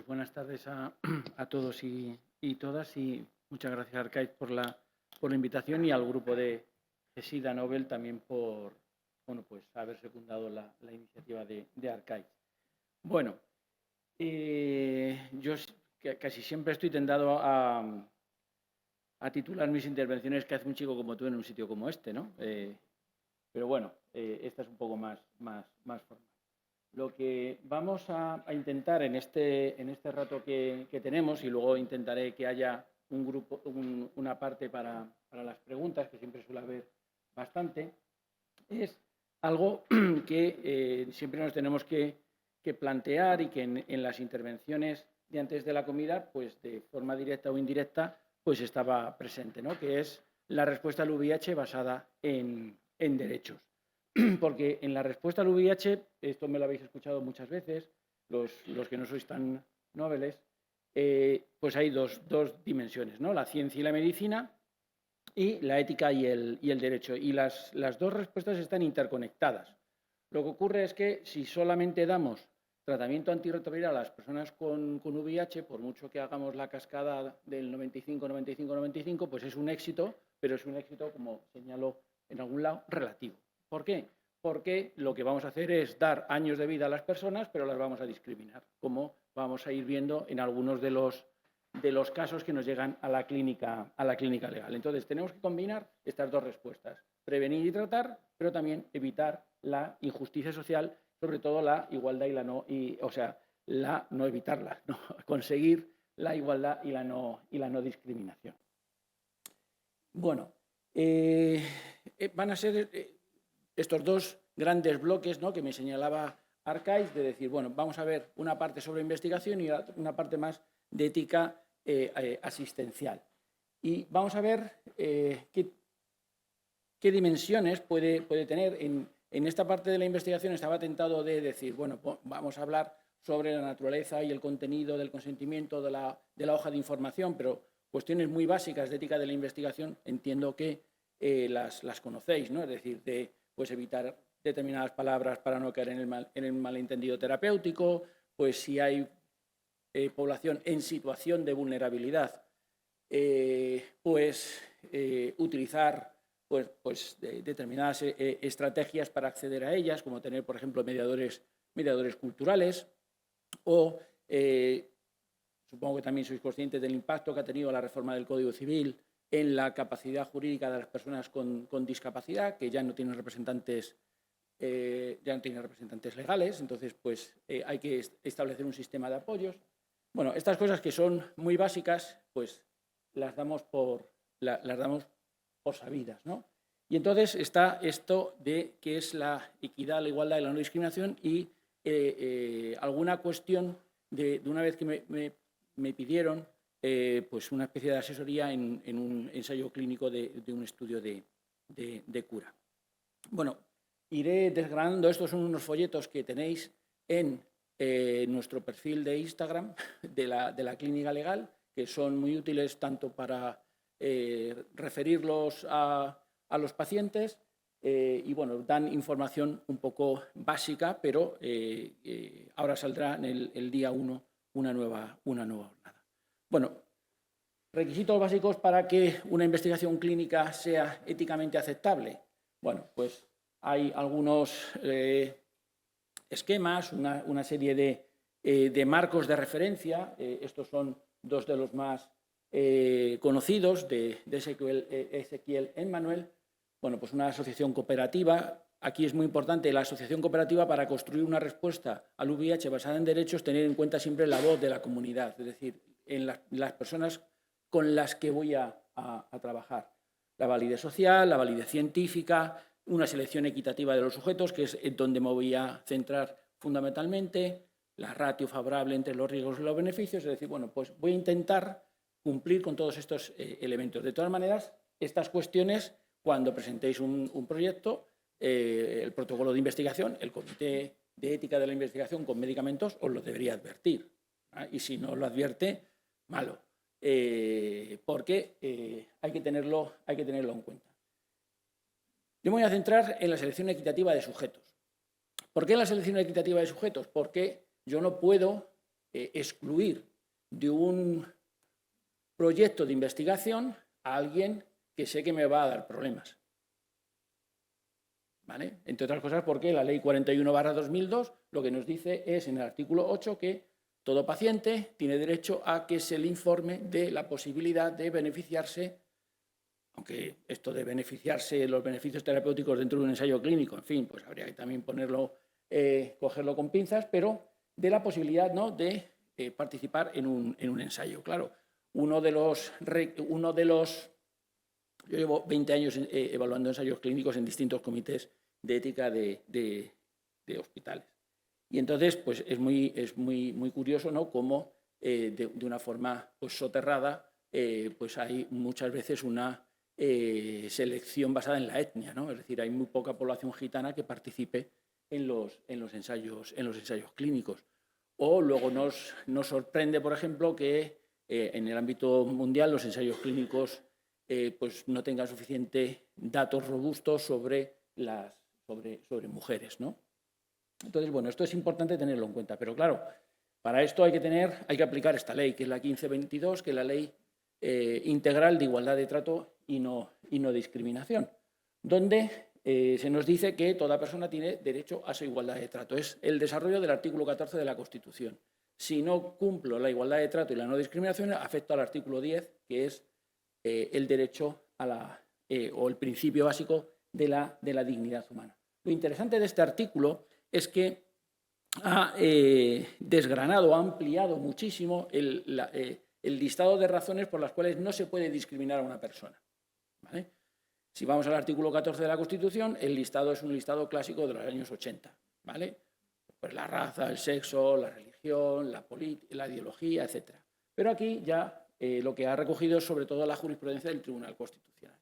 Pues buenas tardes a todos y todas, y muchas gracias, Arcaiz, por la invitación, y al grupo de SIDA Nobel también por pues haber secundado la iniciativa de Arcaiz. Bueno, yo casi siempre estoy tentado a titular mis intervenciones "¿Qué hace un chico como tú en un sitio como este?", ¿no? Pero bueno, esta es un poco más formal. Lo que vamos a intentar en este rato que tenemos, y luego intentaré que haya una parte para las preguntas, que siempre suele haber bastante, es algo que siempre nos tenemos que plantear, y que en las intervenciones de antes de la comida, pues de forma directa o indirecta, pues estaba presente, ¿no? Que es la respuesta al VIH basada en derechos. Porque en la respuesta al VIH, esto me lo habéis escuchado muchas veces, los que no sois tan nobles, pues hay dos dimensiones, ¿no? La ciencia y la medicina, y la ética y el derecho. Y las dos respuestas están interconectadas. Lo que ocurre es que si solamente damos tratamiento antirretroviral a las personas con VIH, por mucho que hagamos la cascada del 95, 95, 95, pues es un éxito, pero es un éxito, como señaló en algún lado, relativo. ¿Por qué? Porque lo que vamos a hacer es dar años de vida a las personas, pero las vamos a discriminar, como vamos a ir viendo en algunos de los casos que nos llegan a la clínica legal. Entonces, tenemos que combinar estas dos respuestas: prevenir y tratar, pero también evitar la injusticia social, sobre todo la igualdad y no evitarla, no, conseguir la igualdad y la no discriminación. Bueno, van a ser estos dos grandes bloques, ¿no?, que me señalaba Arcaiz, de decir, bueno, vamos a ver una parte sobre investigación y una parte más de ética asistencial. Y vamos a ver qué dimensiones puede tener. En esta parte de la investigación estaba tentado de decir, bueno, vamos a hablar sobre la naturaleza y el contenido del consentimiento de la hoja de información, pero cuestiones muy básicas de ética de la investigación entiendo que las conocéis, ¿no? Es decir, de pues evitar determinadas palabras para no caer en el malentendido terapéutico, pues si hay población en situación de vulnerabilidad, utilizar determinadas estrategias para acceder a ellas, como tener, por ejemplo, mediadores culturales, o supongo que también sois conscientes del impacto que ha tenido la reforma del Código Civil en la capacidad jurídica de las personas con discapacidad, que ya no tienen representantes legales. Entonces, pues hay que establecer un sistema de apoyos. Bueno, estas cosas que son muy básicas, pues las damos por sabidas, ¿no? Y entonces está esto de qué es la equidad, la igualdad y la no discriminación, y alguna cuestión de una vez que me pidieron pues una especie de asesoría en un ensayo clínico de un estudio de cura. Bueno, iré desgranando. Estos son unos folletos que tenéis en nuestro perfil de Instagram de la Clínica Legal, que son muy útiles tanto para referirlos a los pacientes y, bueno, dan información un poco básica, pero ahora saldrá en el día 1 una nueva jornada. Bueno, requisitos básicos para que una investigación clínica sea éticamente aceptable. Bueno, pues hay algunos esquemas, una serie de marcos de referencia. Estos son dos de los más conocidos de Ezequiel Emmanuel. Bueno, pues una asociación cooperativa. Aquí es muy importante la asociación cooperativa para construir una respuesta al VIH basada en derechos, tener en cuenta siempre la voz de la comunidad, es decir, en las personas con las que voy a trabajar. La validez social, la validez científica, una selección equitativa de los sujetos, que es en donde me voy a centrar fundamentalmente, la ratio favorable entre los riesgos y los beneficios. Es decir, bueno, pues voy a intentar cumplir con todos estos elementos. De todas maneras, estas cuestiones, cuando presentéis un proyecto, el protocolo de investigación, el comité de ética de la investigación con medicamentos os lo debería advertir. Y si no lo advierte, malo. Porque hay que tenerlo en cuenta. Yo me voy a centrar en la selección equitativa de sujetos. ¿Por qué la selección equitativa de sujetos? Porque yo no puedo excluir de un proyecto de investigación a alguien que sé que me va a dar problemas. ¿Vale? Entre otras cosas porque la Ley 41/2002 lo que nos dice es en el artículo 8 que todo paciente tiene derecho a que se le informe de la posibilidad de beneficiarse, aunque esto de beneficiarse, los beneficios terapéuticos dentro de un ensayo clínico, en fin, pues habría que también ponerlo, cogerlo con pinzas, pero de la posibilidad, ¿no?, de participar en un ensayo. Claro, uno de los yo llevo 20 años evaluando ensayos clínicos en distintos comités de ética de hospitales. Y entonces, pues es muy curioso, ¿no?, cómo de una forma pues, soterrada pues hay muchas veces una selección basada en la etnia, ¿no? Es decir, hay muy poca población gitana que participe en los ensayos clínicos. O luego nos sorprende, por ejemplo, que en el ámbito mundial los ensayos clínicos pues no tengan suficiente datos robustos sobre mujeres, ¿no? Entonces, bueno, esto es importante tenerlo en cuenta, pero claro, para esto hay que aplicar esta ley, que es la 1522, que es la Ley Integral de Igualdad de Trato y no discriminación, donde se nos dice que toda persona tiene derecho a su igualdad de trato. Es el desarrollo del artículo 14 de la Constitución. Si no cumplo la igualdad de trato y la no discriminación, afecto al artículo 10, que es el derecho o el principio básico de la dignidad humana. Lo interesante de este artículo es que ha desgranado, ha ampliado muchísimo el listado de razones por las cuales no se puede discriminar a una persona. ¿Vale? Si vamos al artículo 14 de la Constitución, el listado es un listado clásico de los años 80. ¿Vale? Pues la raza, el sexo, la religión, la ideología, etc. Pero aquí ya lo que ha recogido es sobre todo la jurisprudencia del Tribunal Constitucional.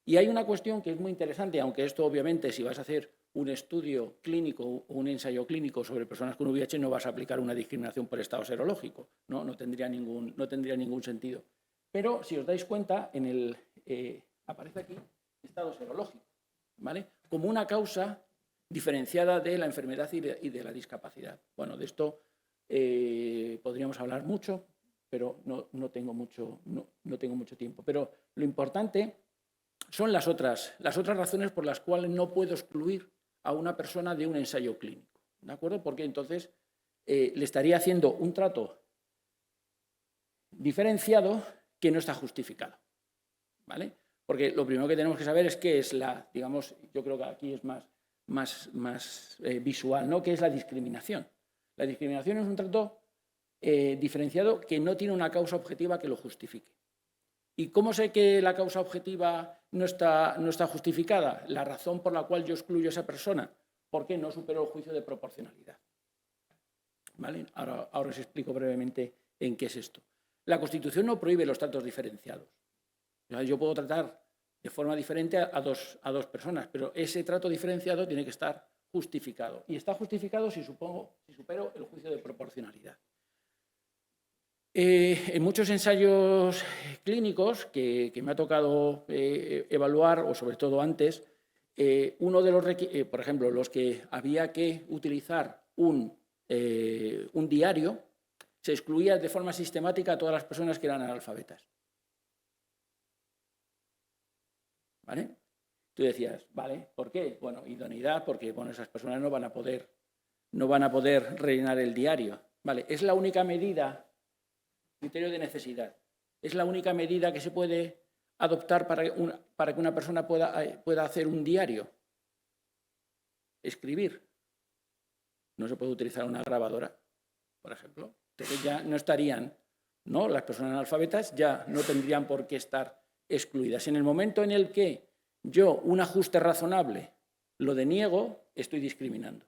Y hay una cuestión que es muy interesante, aunque esto obviamente si vas a hacer un estudio clínico o un ensayo clínico sobre personas con VIH no vas a aplicar una discriminación por estado serológico, no tendría ningún sentido. Pero si os dais cuenta, aparece aquí estado serológico, ¿vale?, como una causa diferenciada de la enfermedad y de la discapacidad. Bueno, de esto podríamos hablar mucho, pero no tengo mucho tiempo. Pero lo importante son las otras razones por las cuales no puedo excluir a una persona de un ensayo clínico, ¿de acuerdo? Porque entonces le estaría haciendo un trato diferenciado que no está justificado, ¿vale? Porque lo primero que tenemos que saber es qué es digamos, yo creo que aquí es más visual, ¿no?, qué es la discriminación. La discriminación es un trato diferenciado que no tiene una causa objetiva que lo justifique. ¿Y cómo sé que la causa objetiva no está justificada? La razón por la cual yo excluyo a esa persona, porque no supero el juicio de proporcionalidad. ¿Vale? Ahora os explico brevemente en qué es esto. La Constitución no prohíbe los tratos diferenciados. O sea, yo puedo tratar de forma diferente a dos personas, pero ese trato diferenciado tiene que estar justificado. Y está justificado si supero el juicio de proporcionalidad. En muchos ensayos clínicos que me ha tocado evaluar, o sobre todo antes, uno de los por ejemplo, los que había que utilizar un diario, se excluía de forma sistemática a todas las personas que eran analfabetas. ¿Vale? Tú decías, ¿vale? ¿Por qué? Bueno, idoneidad, porque bueno, esas personas no van a poder rellenar el diario. ¿Vale? Es la única medida. Criterio de necesidad. Es la única medida que se puede adoptar para que una persona pueda hacer un diario. Escribir. No se puede utilizar una grabadora, por ejemplo. Entonces ya no estarían, ¿no? Las personas analfabetas ya no tendrían por qué estar excluidas. En el momento en el que yo un ajuste razonable lo deniego, estoy discriminando.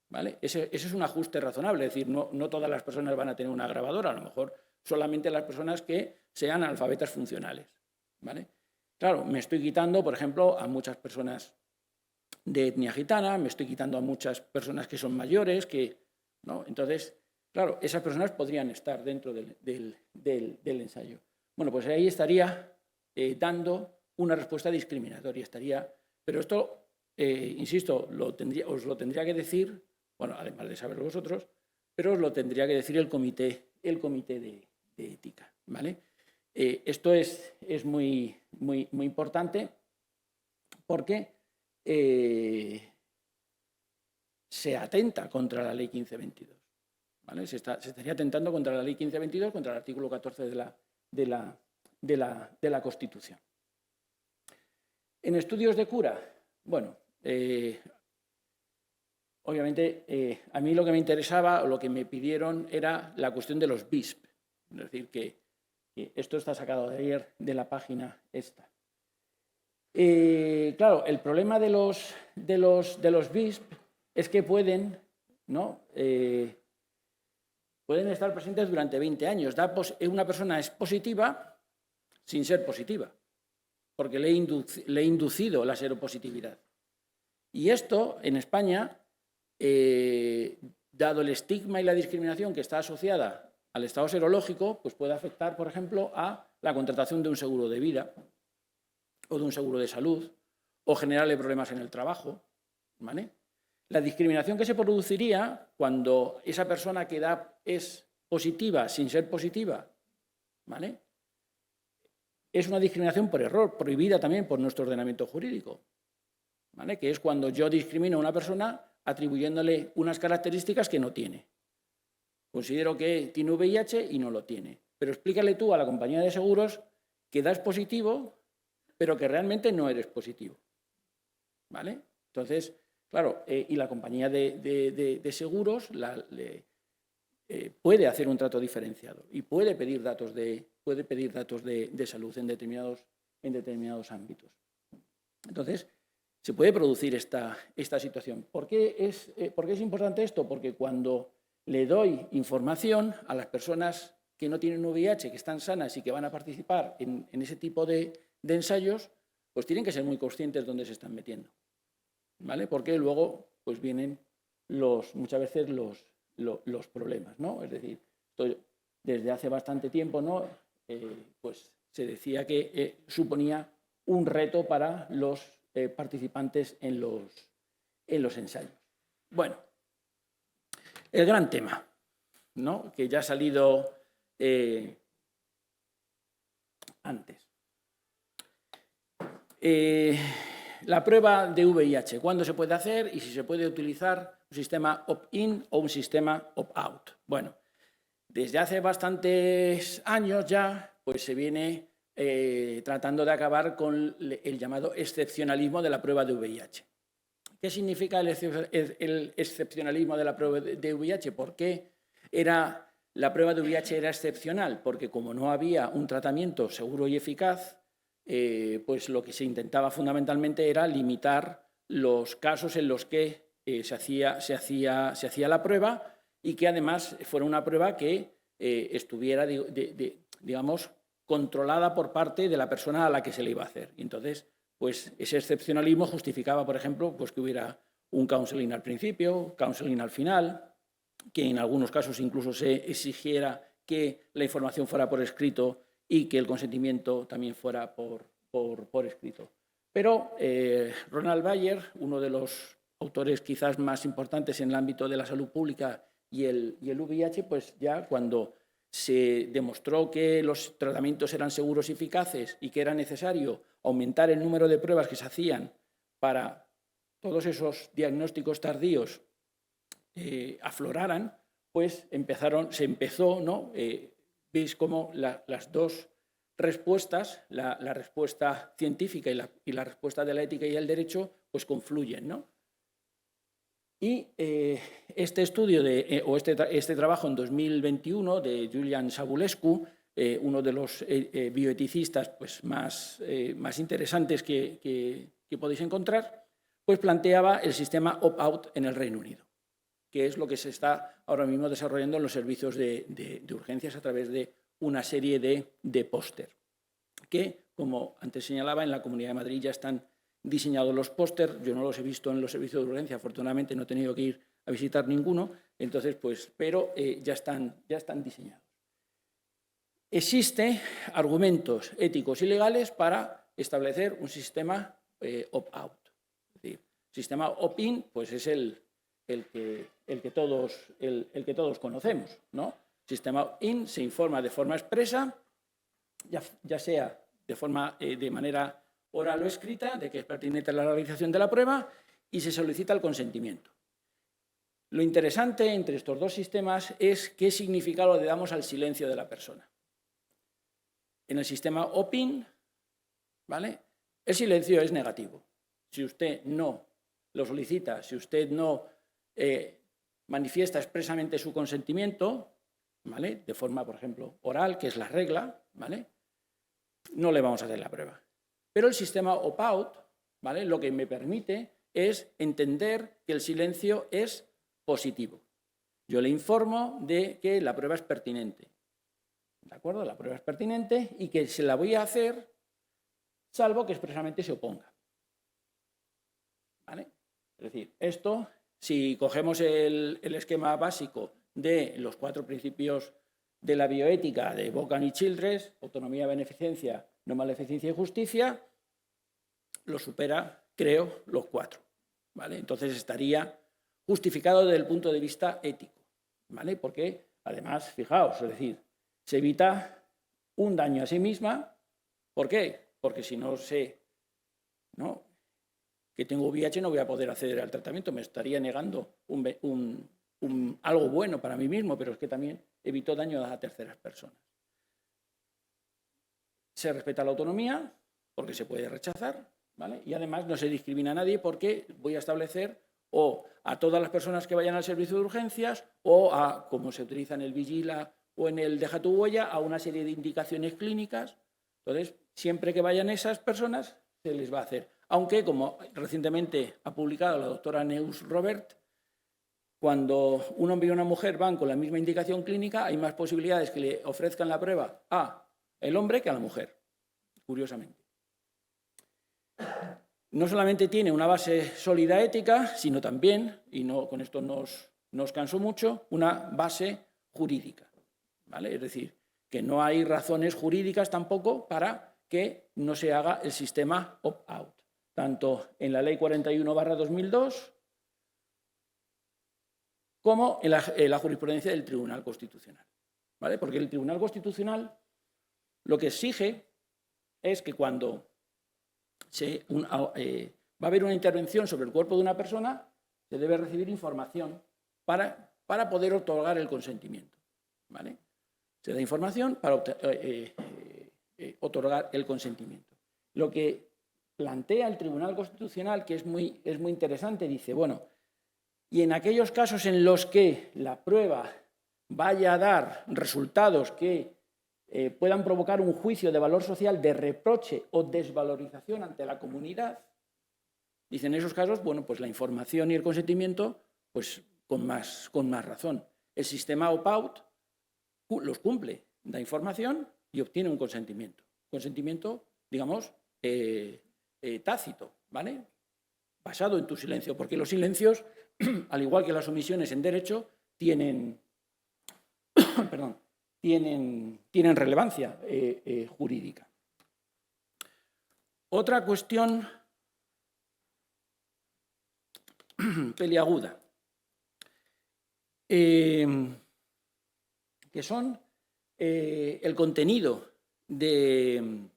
¿Vale? Ese es un ajuste razonable, es decir, no todas las personas van a tener una grabadora, a lo mejor solamente las personas que sean analfabetas funcionales. ¿Vale? Claro, me estoy quitando, por ejemplo, a muchas personas de etnia gitana, me estoy quitando a muchas personas que son mayores, ¿no? Entonces, claro, esas personas podrían estar dentro del ensayo. Bueno, pues ahí estaría dando una respuesta discriminatoria, pero esto, insisto, os lo tendría que decir. Bueno, además de saberlo vosotros, pero os lo tendría que decir el comité de ética, ¿vale? Esto es muy importante porque se atenta contra la Ley 1522. ¿Vale? Se estaría atentando contra la Ley 1522, contra el artículo 14 de la Constitución. En estudios de cura, bueno, obviamente a mí lo que me interesaba o lo que me pidieron era la cuestión de los BISP. Es decir, que esto está sacado de ayer de la página esta. Claro, el problema de los BISP es que pueden, ¿no? Pueden estar presentes durante 20 años. Una persona es positiva sin ser positiva, porque le he inducido la seropositividad. Y esto, en España, dado el estigma y la discriminación que está asociada al estado serológico, pues puede afectar, por ejemplo, a la contratación de un seguro de vida o de un seguro de salud, o generarle problemas en el trabajo, ¿vale? La discriminación que se produciría cuando esa persona que es positiva sin ser positiva, ¿vale? Es una discriminación por error, prohibida también por nuestro ordenamiento jurídico, ¿vale? Que es cuando yo discrimino a una persona atribuyéndole unas características que no tiene. Considero que tiene VIH y no lo tiene. Pero explícale tú a la compañía de seguros que das positivo, pero que realmente no eres positivo, ¿vale? Entonces, claro, y la compañía de seguros puede hacer un trato diferenciado y puede pedir datos de salud en determinados ámbitos. Entonces, se puede producir esta situación. ¿Por qué es importante esto? Porque cuando le doy información a las personas que no tienen VIH, que están sanas y que van a participar en ese tipo de ensayos, pues tienen que ser muy conscientes de dónde se están metiendo, ¿vale? Porque luego pues vienen muchas veces los problemas, ¿no? Es decir, desde hace bastante tiempo, ¿no? Pues se decía que suponía un reto para los participantes en los ensayos. Bueno, el gran tema, ¿no? Que ya ha salido antes. La prueba de VIH, ¿cuándo se puede hacer y si se puede utilizar un sistema opt-in o un sistema opt-out? Bueno, desde hace bastantes años ya pues se viene tratando de acabar con el llamado excepcionalismo de la prueba de VIH. ¿Qué significa el excepcionalismo de la prueba de VIH? ¿Por qué la prueba de VIH era excepcional? Porque como no había un tratamiento seguro y eficaz, pues lo que se intentaba fundamentalmente era limitar los casos en los que se hacía la prueba y que además fuera una prueba que estuviera, digamos, controlada por parte de la persona a la que se le iba a hacer. Y entonces, pues ese excepcionalismo justificaba, por ejemplo, pues que hubiera un counseling al principio, counseling al final, que en algunos casos incluso se exigiera que la información fuera por escrito y que el consentimiento también fuera por escrito. Pero Ronald Bayer, uno de los autores quizás más importantes en el ámbito de la salud pública y el VIH, pues ya cuando se demostró que los tratamientos eran seguros y eficaces y que era necesario aumentar el número de pruebas que se hacían para todos esos diagnósticos tardíos afloraran, pues se empezó, ¿no? Veis cómo las dos respuestas, la respuesta científica y la respuesta de la ética y el derecho, pues confluyen, ¿no? Y este estudio este trabajo en 2021 de Julian Savulescu, uno de los bioeticistas pues, más interesantes que podéis encontrar, pues planteaba el sistema opt-out en el Reino Unido, que es lo que se está ahora mismo desarrollando en los servicios de urgencias a través de una serie de póster, que, como antes señalaba, en la Comunidad de Madrid ya están diseñados los póster. Yo no los he visto en los servicios de urgencia, afortunadamente no he tenido que ir a visitar ninguno, entonces, pues, pero ya están diseñados. Existen argumentos éticos y legales para establecer un sistema opt-out. Es decir, el sistema opt-in pues es el el que todos conocemos, ¿no? Sistema opt-in se informa de forma expresa, ya sea de manera oral o escrita, de que es pertinente la realización de la prueba y se solicita el consentimiento. Lo interesante entre estos dos sistemas es qué significado le damos al silencio de la persona. En el sistema opt-in, ¿vale?, el silencio es negativo. Si usted no lo solicita, si usted no manifiesta expresamente su consentimiento, ¿vale?, de forma, por ejemplo, oral, que es la regla, ¿vale?, no le vamos a hacer la prueba. Pero el sistema opt-out, ¿vale?, lo que me permite es entender que el silencio es positivo. Yo le informo de que la prueba es pertinente. ¿De acuerdo? La prueba es pertinente y que se la voy a hacer salvo que expresamente se oponga. ¿Vale? Es decir, esto, si cogemos el esquema básico de los 4 principios de la bioética de Vaughan y Childress, autonomía, beneficencia, no maleficencia y justicia, lo supera, creo, los 4. ¿Vale? Entonces estaría justificado desde el punto de vista ético, ¿vale? Porque, además, fijaos, es decir, se evita un daño a sí misma. ¿Por qué? Porque si no sé, ¿no?, que tengo VIH, no voy a poder acceder al tratamiento, me estaría negando algo bueno para mí mismo, pero es que también evito daño a terceras personas. Se respeta la autonomía, porque se puede rechazar, ¿vale? Y además no se discrimina a nadie porque voy a establecer o a todas las personas que vayan al servicio de urgencias o a, como se utiliza en el Vigila o en el Deja tu huella, a una serie de indicaciones clínicas. Entonces, siempre que vayan esas personas, se les va a hacer. Aunque, como recientemente ha publicado la doctora Neus Robert, cuando un hombre y una mujer van con la misma indicación clínica, hay más posibilidades que le ofrezcan la prueba al hombre que a la mujer, curiosamente. No solamente tiene una base sólida ética, sino también, y no, con esto nos canso mucho, una base jurídica, ¿vale? Es decir, que no hay razones jurídicas tampoco para que no se haga el sistema opt-out, tanto en la Ley 41/2002 como en la jurisprudencia del Tribunal Constitucional, ¿vale? Porque el Tribunal Constitucional lo que exige es que cuando va a haber una intervención sobre el cuerpo de una persona, se debe recibir información para poder otorgar el consentimiento, ¿vale? Se da información para otorgar el consentimiento. Lo que plantea el Tribunal Constitucional, que es muy interesante, dice, bueno, y en aquellos casos en los que la prueba vaya a dar resultados que puedan provocar un juicio de valor social de reproche o desvalorización ante la comunidad, dicen en esos casos, bueno, pues la información y el consentimiento, pues con más razón. El sistema opt-out los cumple, da información y obtiene un consentimiento. Consentimiento, digamos, tácito, ¿vale? Basado en tu silencio, porque los silencios, al igual que las omisiones en derecho, tienen relevancia jurídica. Otra cuestión peliaguda, que son el contenido de...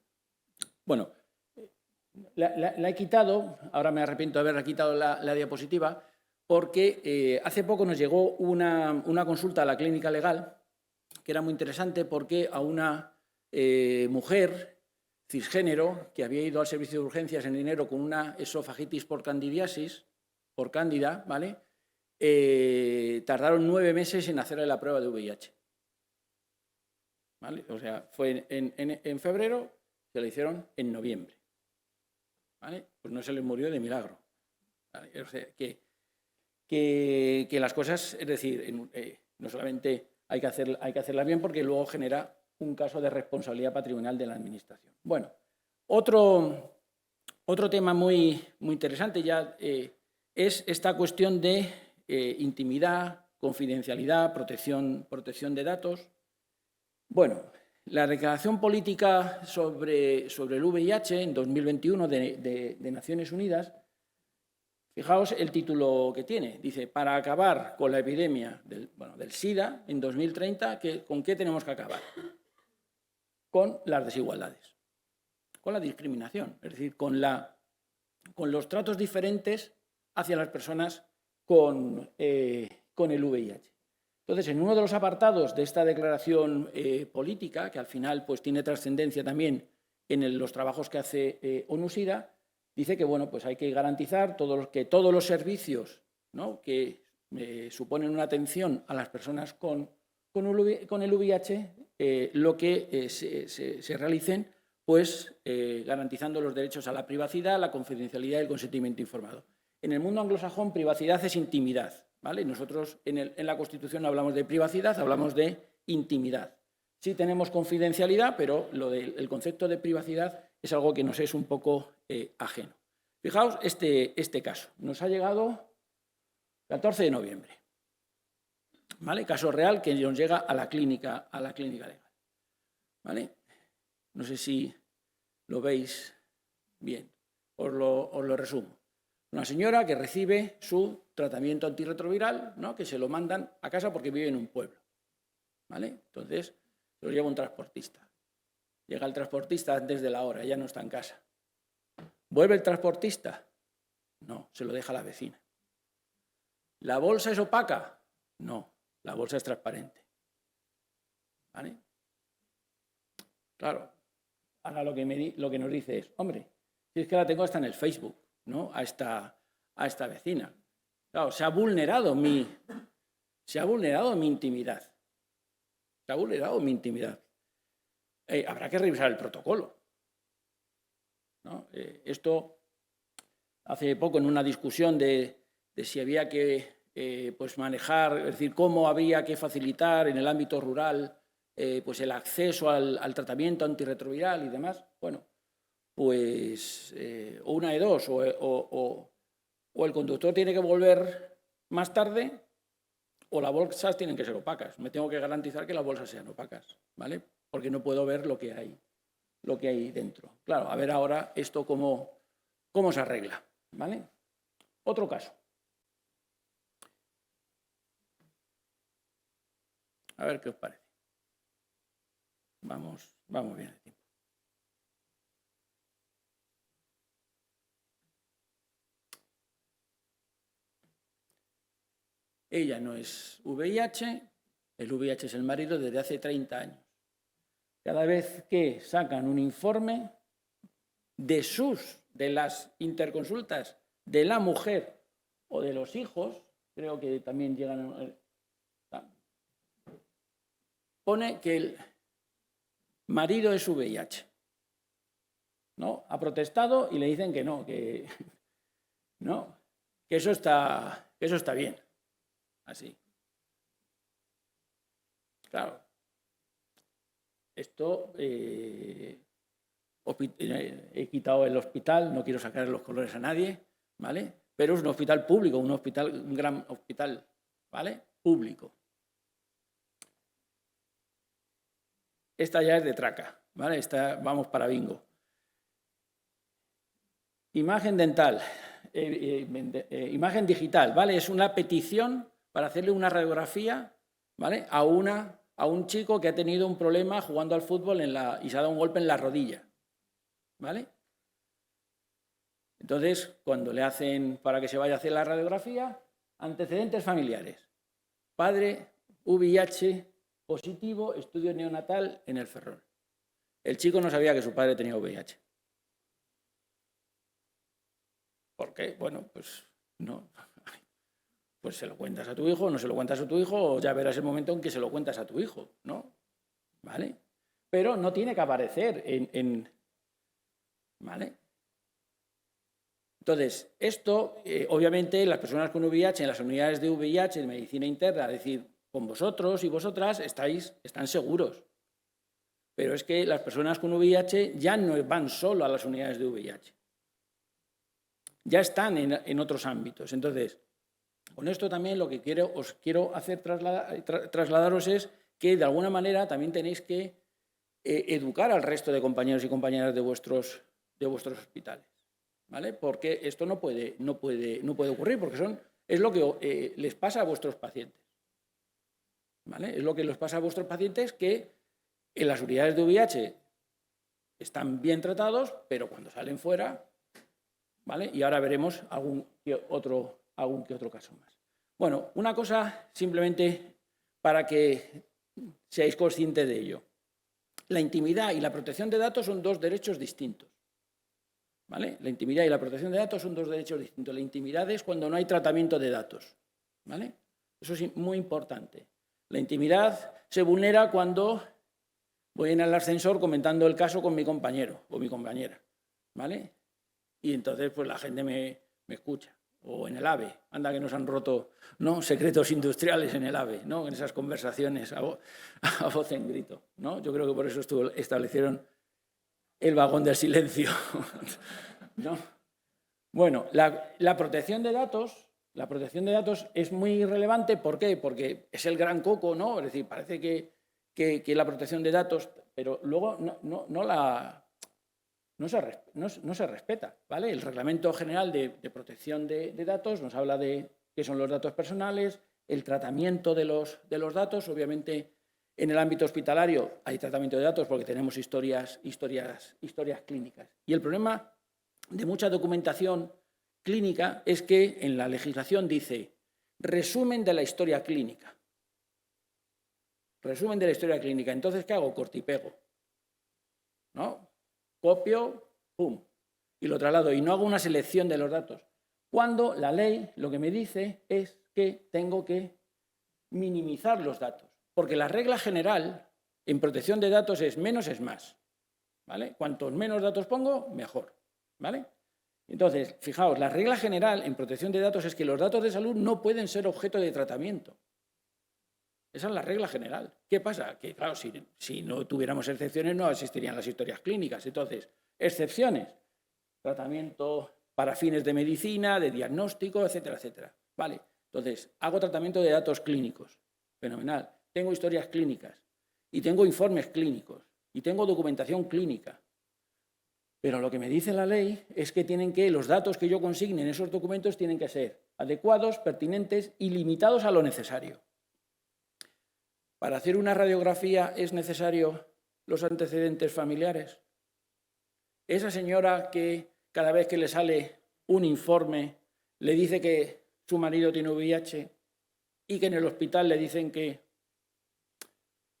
Bueno, la he quitado, ahora me arrepiento de haberla quitado la diapositiva, porque hace poco nos llegó una consulta a la clínica legal que era muy interesante porque a una mujer cisgénero que había ido al servicio de urgencias en enero con una esofagitis por candidiasis, por cándida, ¿vale? Tardaron 9 meses en hacerle la prueba de VIH. ¿Vale? O sea, fue en febrero, se la hicieron en noviembre. ¿Vale? Pues no se les murió de milagro. ¿Vale? O sea, que las cosas, es decir, no solamente hay que hacerlas bien porque luego genera un caso de responsabilidad patrimonial de la Administración. Bueno, otro tema muy interesante ya es esta cuestión de intimidad, confidencialidad, protección de datos. Bueno, la declaración política sobre el VIH en 2021 de Naciones Unidas Fijaos el título que tiene. Dice, para acabar con la epidemia del SIDA en 2030, ¿con qué tenemos que acabar? Con las desigualdades, con la discriminación, es decir, con los tratos diferentes hacia las personas con el VIH. Entonces, en uno de los apartados de esta declaración política, que al final pues, tiene trascendencia también en los trabajos que hace ONU-SIDA, dice que bueno, pues hay que garantizar que todos los servicios, ¿no?, que suponen una atención a las personas con el VIH, lo que se realicen, pues garantizando los derechos a la privacidad, la confidencialidad y el consentimiento informado. En el mundo anglosajón, privacidad es intimidad, ¿vale? Nosotros en la Constitución no hablamos de privacidad, hablamos de intimidad. Sí tenemos confidencialidad, pero el concepto de privacidad es algo que nos es un poco ajeno. Fijaos este caso. Nos ha llegado 14 de noviembre. ¿Vale? Caso real que nos llega a la clínica legal. ¿Vale? No sé si lo veis bien. Os lo resumo. Una señora que recibe su tratamiento antirretroviral, ¿no?, que se lo mandan a casa porque vive en un pueblo. ¿Vale? Entonces, se lo lleva un transportista. Llega el transportista antes de la hora, ella no está en casa. ¿Vuelve el transportista? No, se lo deja a la vecina. ¿La bolsa es opaca? No, la bolsa es transparente. ¿Vale? Claro, ahora lo que nos dice es, hombre, si es que la tengo hasta en el Facebook, ¿no?, a esta vecina. Claro, se ha vulnerado mi intimidad. Se ha vulnerado mi intimidad. Habrá que revisar el protocolo, ¿no? Esto, hace poco en una discusión de si había que pues manejar, es decir, cómo había que facilitar en el ámbito rural pues el acceso al tratamiento antirretroviral y demás, bueno, pues o una de dos, o el conductor tiene que volver más tarde o las bolsas tienen que ser opacas. Me tengo que garantizar que las bolsas sean opacas, ¿vale? Porque no puedo ver lo que hay dentro. Claro, a ver ahora esto cómo se arregla, ¿vale? Otro caso. A ver qué os parece. Vamos bien de tiempo. Ella no es VIH, el VIH es el marido desde hace 30 años. Cada vez que sacan un informe de las interconsultas de la mujer o de los hijos, creo que también llegan, pone que el marido es VIH, ¿no? Ha protestado y le dicen que no, que eso está bien. Así. Claro. Esto he quitado el hospital, no quiero sacar los colores a nadie, ¿vale? Pero es un hospital público, un gran hospital, ¿vale? Público. Esta ya es de traca, ¿vale? Vamos para bingo. Imagen dental, imagen digital, ¿vale? Es una petición para hacerle una radiografía, ¿vale?, a un chico que ha tenido un problema jugando al fútbol y se ha dado un golpe en la rodilla, ¿vale? Entonces, cuando le hacen para que se vaya a hacer la radiografía, antecedentes familiares. Padre VIH positivo, estudio neonatal en el Ferrol. El chico no sabía que su padre tenía VIH. ¿Por qué? Bueno, pues no. Pues se lo cuentas a tu hijo, no se lo cuentas a tu hijo, o ya verás el momento en que se lo cuentas a tu hijo, ¿no? ¿Vale? Pero no tiene que aparecer ¿vale? Entonces, esto, obviamente, las personas con VIH, en las unidades de VIH, de medicina interna, es decir, con vosotros y vosotras están seguros. Pero es que las personas con VIH ya no van solo a las unidades de VIH. Ya están en otros ámbitos. Entonces, con esto también lo que os quiero hacer trasladaros es que, de alguna manera, también tenéis que educar al resto de compañeros y compañeras de vuestros hospitales. ¿vale? Porque esto no puede ocurrir, porque es lo que les pasa a vuestros pacientes, ¿vale? Es lo que les pasa a vuestros pacientes, que en las unidades de VIH están bien tratados, pero cuando salen fuera, ¿vale? Y ahora veremos algún que otro caso más. Bueno, una cosa simplemente para que seáis conscientes de ello. La intimidad y la protección de datos son dos derechos distintos, ¿vale? La intimidad y la protección de datos son dos derechos distintos. La intimidad es cuando no hay tratamiento de datos, ¿vale? Eso es muy importante. La intimidad se vulnera cuando voy en el ascensor comentando el caso con mi compañero o mi compañera, ¿vale? Y entonces pues la gente me escucha. O en el AVE, anda que nos han roto, ¿no?, secretos industriales en el AVE, ¿no?, en esas conversaciones a voz en grito, ¿no? Yo creo que por eso establecieron el vagón del silencio, ¿no? Bueno, la protección de datos es muy relevante. ¿Por qué? Porque es el gran coco, ¿no? Es decir, parece que la protección de datos, pero luego no se respeta, ¿vale? El Reglamento General de Protección de Datos nos habla de qué son los datos personales, el tratamiento de los datos. Obviamente, en el ámbito hospitalario hay tratamiento de datos porque tenemos historias clínicas. Y el problema de mucha documentación clínica es que en la legislación dice resumen de la historia clínica. Resumen de la historia clínica. Entonces, ¿qué hago? Corto y pego, ¿no? Copio, pum, y lo traslado, y no hago una selección de los datos. Cuando la ley lo que me dice es que tengo que minimizar los datos, porque la regla general en protección de datos es menos es más, ¿vale? Cuantos menos datos pongo, mejor, ¿vale? Entonces, fijaos, la regla general en protección de datos es que los datos de salud no pueden ser objeto de tratamiento. Esa es la regla general. ¿Qué pasa? Que, claro, si no tuviéramos excepciones no existirían las historias clínicas. Entonces, excepciones, tratamiento para fines de medicina, de diagnóstico, etcétera, etcétera. Vale, entonces, hago tratamiento de datos clínicos. Fenomenal. Tengo historias clínicas y tengo informes clínicos y tengo documentación clínica. Pero lo que me dice la ley es que los datos que yo consigne en esos documentos tienen que ser adecuados, pertinentes y limitados a lo necesario. ¿Para hacer una radiografía es necesario los antecedentes familiares? Esa señora que cada vez que le sale un informe le dice que su marido tiene VIH y que en el hospital le dicen que...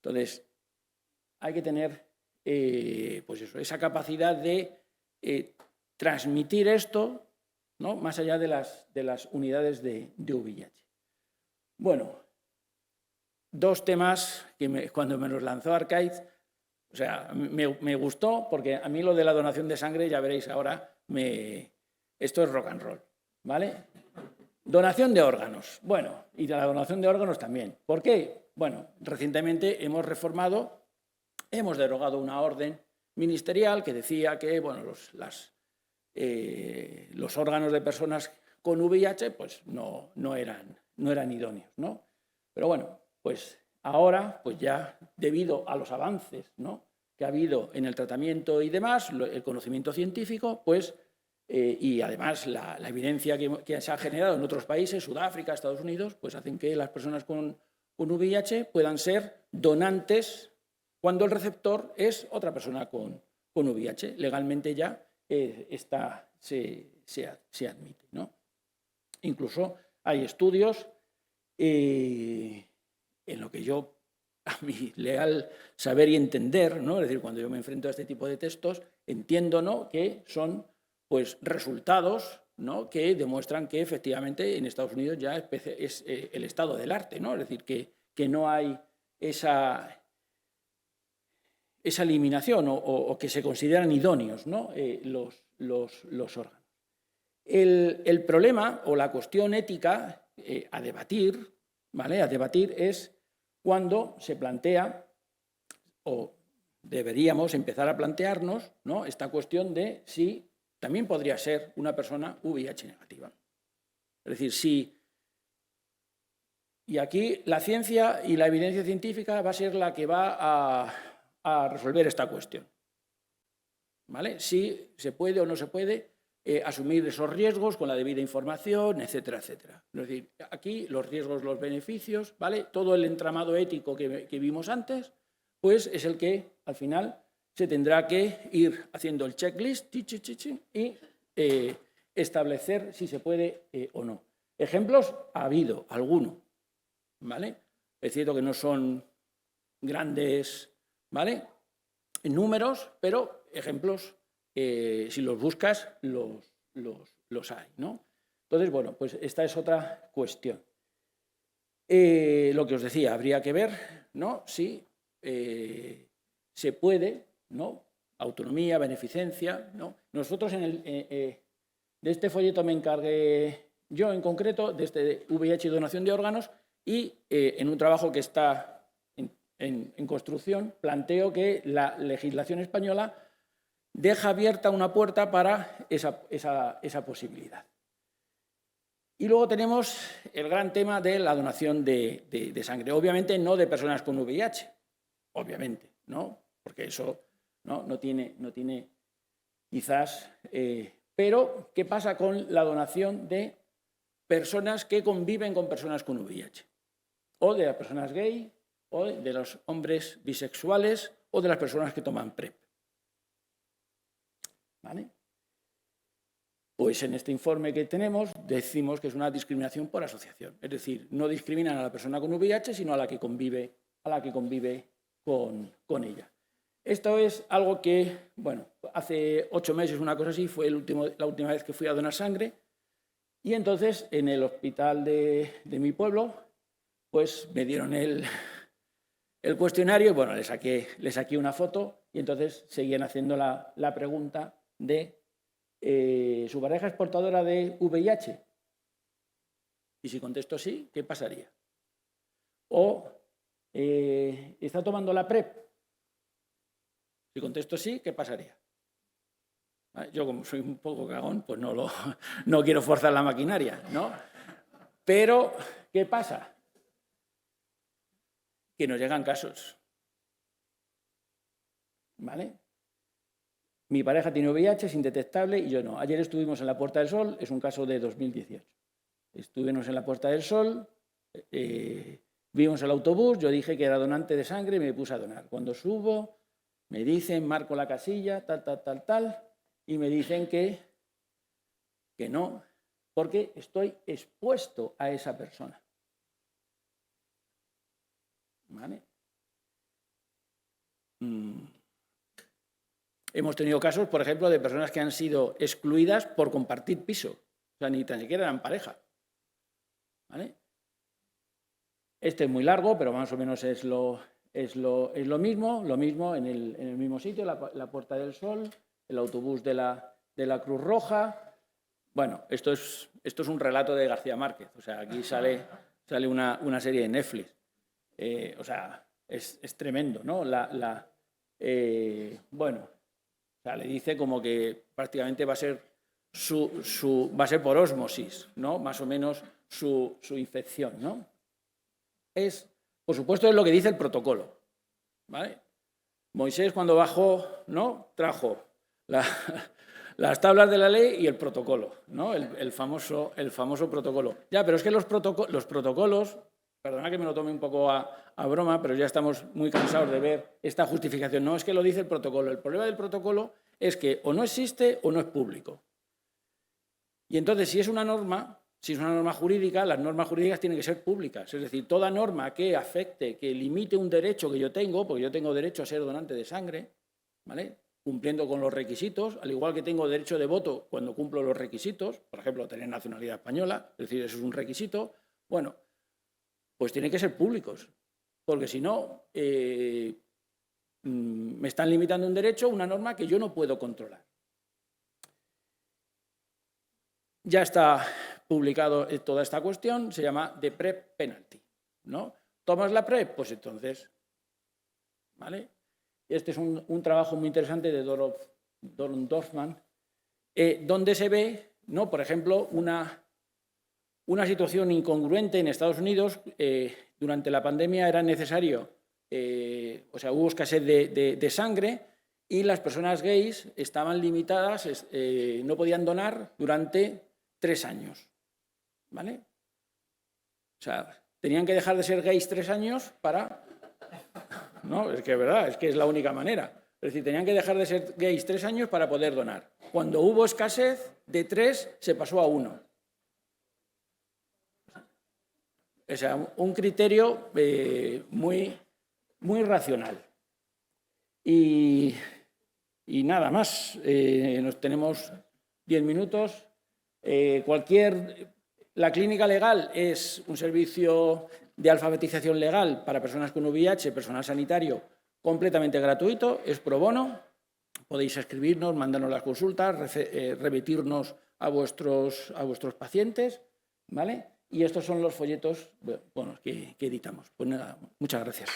Entonces, hay que tener pues eso, esa capacidad de transmitir esto, ¿no?, más allá de las unidades de VIH. Bueno, dos temas que cuando me los lanzó Arcaiz, o sea, me gustó, porque a mí lo de la donación de sangre, ya veréis ahora, esto es rock and roll, ¿vale? Donación de órganos, bueno, y de la donación de órganos también. ¿Por qué? Bueno, recientemente hemos derogado una orden ministerial que decía que, bueno, los órganos de personas con VIH pues no eran idóneos, ¿no? Pero bueno, pues ahora, pues ya debido a los avances, ¿no?, que ha habido en el tratamiento y demás, el conocimiento científico, pues, y además la evidencia que se ha generado en otros países, Sudáfrica, Estados Unidos, pues hacen que las personas con VIH puedan ser donantes cuando el receptor es otra persona con VIH. Legalmente ya se admite, ¿no? Incluso hay estudios en lo que yo, a mi leal saber y entender, ¿no?, es decir, cuando yo me enfrento a este tipo de textos, entiendo, ¿no?, que son pues resultados, ¿no?, que demuestran que efectivamente en Estados Unidos ya es el estado del arte, ¿no? Es decir, que no hay esa eliminación o que se consideran idóneos, ¿no?, los órganos. El problema o la cuestión ética a debatir, ¿vale?, es cuando se plantea, o deberíamos empezar a plantearnos, ¿no?, esta cuestión de si también podría ser una persona VIH negativa. Es decir, si... Y aquí la ciencia y la evidencia científica va a ser la que va a resolver esta cuestión, ¿vale? Si se puede o no se puede, asumir esos riesgos con la debida información, etcétera, etcétera. Es decir, aquí los riesgos, los beneficios, ¿vale? Todo el entramado ético que vimos antes, pues es el que al final se tendrá que ir haciendo el checklist y establecer si se puede o no. Ejemplos ha habido, alguno, ¿vale? Es cierto que no son grandes, ¿vale?, números, pero ejemplos, si los buscas, los hay, ¿no? Entonces, bueno, pues esta es otra cuestión. Lo que os decía, habría que ver, ¿no?, si se puede, ¿no?, autonomía, beneficencia, ¿no? Nosotros de este folleto me encargué yo en concreto, de este VIH y donación de órganos, y en un trabajo que está en construcción, planteo que la legislación española deja abierta una puerta para esa posibilidad. Y luego tenemos el gran tema de la donación de sangre. Obviamente no de personas con VIH, obviamente, ¿no? Porque eso no tiene quizás... pero, ¿qué pasa con la donación de personas que conviven con personas con VIH? O de las personas gay, o de los hombres bisexuales, o de las personas que toman PrEP. ¿Vale? Pues en este informe que tenemos decimos que es una discriminación por asociación. Es decir, no discriminan a la persona con VIH, sino a la que convive con ella. Esto es algo que, bueno, hace 8 meses, una cosa así, fue la última vez que fui a donar sangre. Y entonces, en el hospital de mi pueblo, pues me dieron el cuestionario y, bueno, le saqué una foto y entonces seguían haciendo la pregunta de ¿su pareja es portadora de VIH? Y si contesto sí, ¿qué pasaría? O ¿está tomando la PrEP? Si contesto sí, ¿qué pasaría? Yo, como soy un poco cagón, pues no quiero forzar la maquinaria, ¿no? Pero, ¿qué pasa? Que nos llegan casos, ¿vale? Mi pareja tiene VIH, es indetectable y yo no. Ayer estuvimos en la Puerta del Sol, es un caso de 2018. Estuvimos en la Puerta del Sol, vimos el autobús, yo dije que era donante de sangre y me puse a donar. Cuando subo, me dicen, marco la casilla, tal, y me dicen que no, porque estoy expuesto a esa persona. ¿Vale? Hemos tenido casos, por ejemplo, de personas que han sido excluidas por compartir piso. O sea, ni tan siquiera eran pareja. ¿Vale? Este es muy largo, pero más o menos es lo mismo en el mismo sitio, la Puerta del Sol, el autobús de la Cruz Roja. Bueno, esto es un relato de García Márquez. O sea, aquí sale una serie de Netflix. O sea, es tremendo, ¿no? Bueno, o sea, le dice como que prácticamente va a ser va a ser por ósmosis, ¿no? Más o menos su infección, ¿no? Por supuesto, es lo que dice el protocolo, ¿vale? Moisés, cuando bajó, ¿no?, trajo las tablas de la ley y el protocolo, ¿no? El famoso protocolo. Ya, pero es que los protocolos, perdona que me lo tome un poco a broma, pero ya estamos muy cansados de ver esta justificación. No, es que lo dice el protocolo. El problema del protocolo es que o no existe o no es público. Y entonces, si es una norma jurídica, las normas jurídicas tienen que ser públicas. Es decir, toda norma que afecte, que limite un derecho que yo tengo, porque yo tengo derecho a ser donante de sangre, ¿vale?, cumpliendo con los requisitos, al igual que tengo derecho de voto cuando cumplo los requisitos, por ejemplo, tener nacionalidad española, es decir, eso es un requisito, bueno, pues tienen que ser públicos, porque si no, me están limitando un derecho, una norma que yo no puedo controlar. Ya está publicado toda esta cuestión, se llama The PrEP Penalty, ¿no? ¿Tomas la PrEP? Pues entonces, ¿vale? Este es un trabajo muy interesante de Doron Dorfman, donde se ve, ¿no?, por ejemplo, una situación incongruente en Estados Unidos. Durante la pandemia era necesario, o sea, hubo escasez de sangre y las personas gays estaban limitadas, no podían donar durante 3 años, ¿vale? O sea, tenían que dejar de ser gays 3 años para... No, es que es verdad, es que es la única manera. Es decir, tenían que dejar de ser gays 3 años para poder donar. Cuando hubo escasez, de 3 se pasó a 1. O sea, un criterio muy racional. Y nada más, nos tenemos 10 minutos. La clínica legal es un servicio de alfabetización legal para personas con VIH, personal sanitario, completamente gratuito, es pro bono. Podéis escribirnos, mandarnos las consultas, remitirnos a vuestros pacientes, ¿vale? Y estos son los folletos que editamos. Pues nada, muchas gracias.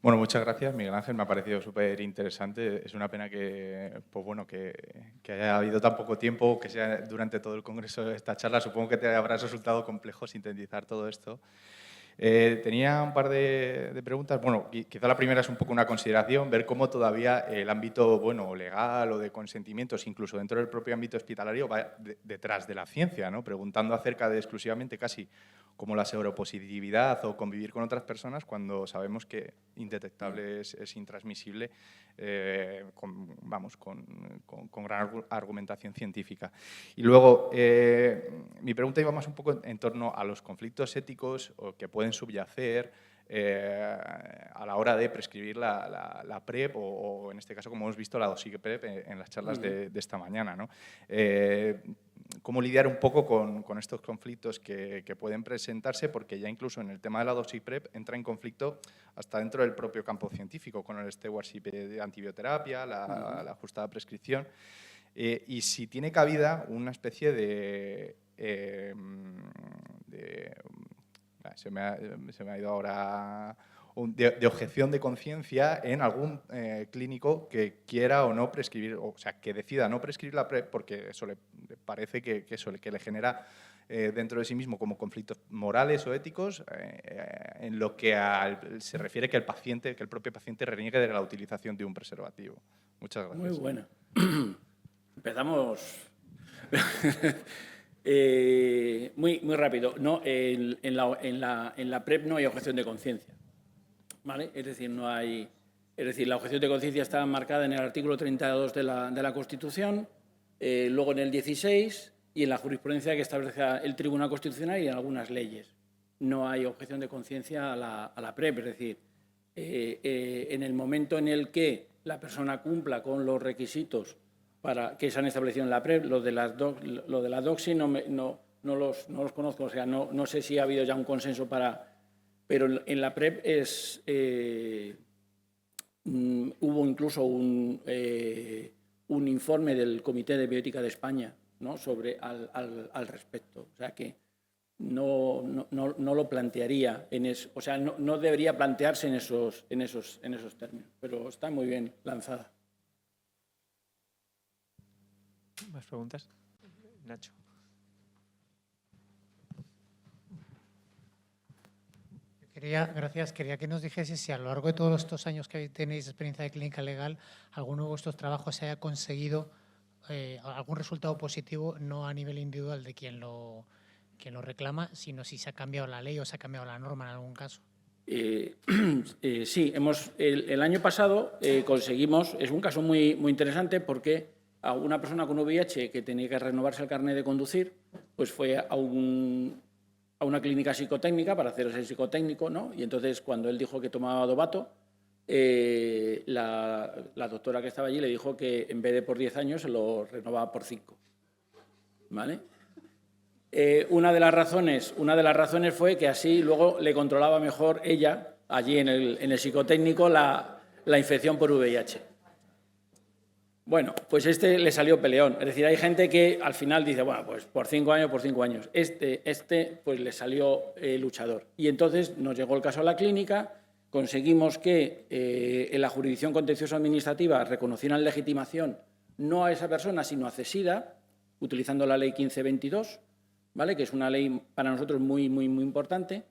Bueno, muchas gracias, Miguel Ángel. Me ha parecido súper interesante. Es una pena que, pues bueno, que haya habido tan poco tiempo, que sea durante todo el congreso esta charla. Supongo que te habrá resultado complejo sintetizar todo esto. Tenía un par de preguntas. Bueno, quizá la primera es un poco una consideración, ver cómo todavía el ámbito legal o de consentimientos, incluso dentro del propio ámbito hospitalario, va detrás de la ciencia, ¿no? Preguntando acerca de exclusivamente casi como la seropositividad o convivir con otras personas cuando sabemos que indetectable es intransmisible, con gran argumentación científica. Y luego, mi pregunta iba más un poco en torno a los conflictos éticos que pueden subyacer a la hora de prescribir la PrEP o, en este caso, como hemos visto, la dosis-PrEP en las charlas de esta mañana, ¿no? Cómo lidiar un poco con estos conflictos que pueden presentarse, porque ya incluso en el tema de la dosis PrEP entra en conflicto hasta dentro del propio campo científico, con el stewardship de antibioterapia, la ajustada prescripción, y si tiene cabida una especie se me ha ido ahora... De objeción de conciencia en algún clínico que quiera o no prescribir, o sea, que decida no prescribir la PrEP porque eso le parece que le genera dentro de sí mismo como conflictos morales o éticos en lo que se refiere que el propio paciente reniegue de la utilización de un preservativo. Muchas gracias. Muy buena. Empezamos muy rápido. No, en la PrEP no hay objeción de conciencia, ¿vale? Es decir, la objeción de conciencia está marcada en el artículo 32 de la Constitución, luego en el 16 y en la jurisprudencia que establece el Tribunal Constitucional y en algunas leyes. No hay objeción de conciencia a la PrEP, es decir, en el momento en el que la persona cumpla con los requisitos que se han establecido en la PrEP, lo de la doxi no los conozco, o sea, no sé si ha habido ya un consenso pero en la PrEP hubo incluso un informe del Comité de Bioética de España, ¿no?, al respecto. O sea que no lo plantearía o sea, no debería plantearse en esos términos, pero está muy bien lanzada. ¿Más preguntas? Nacho. Gracias. Quería que nos dijese si a lo largo de todos estos años que tenéis experiencia de clínica legal, alguno de vuestros trabajos se haya conseguido algún resultado positivo, no a nivel individual de quien lo reclama, sino si se ha cambiado la ley o se ha cambiado la norma en algún caso. Sí, el año pasado conseguimos, es un caso muy interesante porque a una persona con VIH que tenía que renovarse el carnet de conducir, pues fue a una clínica psicotécnica para hacerse el psicotécnico, ¿no? Y entonces, cuando él dijo que tomaba Dovato, la doctora que estaba allí le dijo que en vez de por 10 años se lo renovaba por 5. ¿Vale? Una de las razones fue que así luego le controlaba mejor ella, allí en el psicotécnico, la infección por VIH. Bueno, pues este le salió peleón. Es decir, hay gente que al final dice, bueno, pues por 5 años, por 5 años. Pues le salió luchador. Y entonces nos llegó el caso a la clínica, conseguimos que en la jurisdicción contencioso administrativa reconocieran legitimación no a esa persona, sino a CESIDA, utilizando la ley 1522, ¿vale? Que es una ley para nosotros muy, muy, muy importante.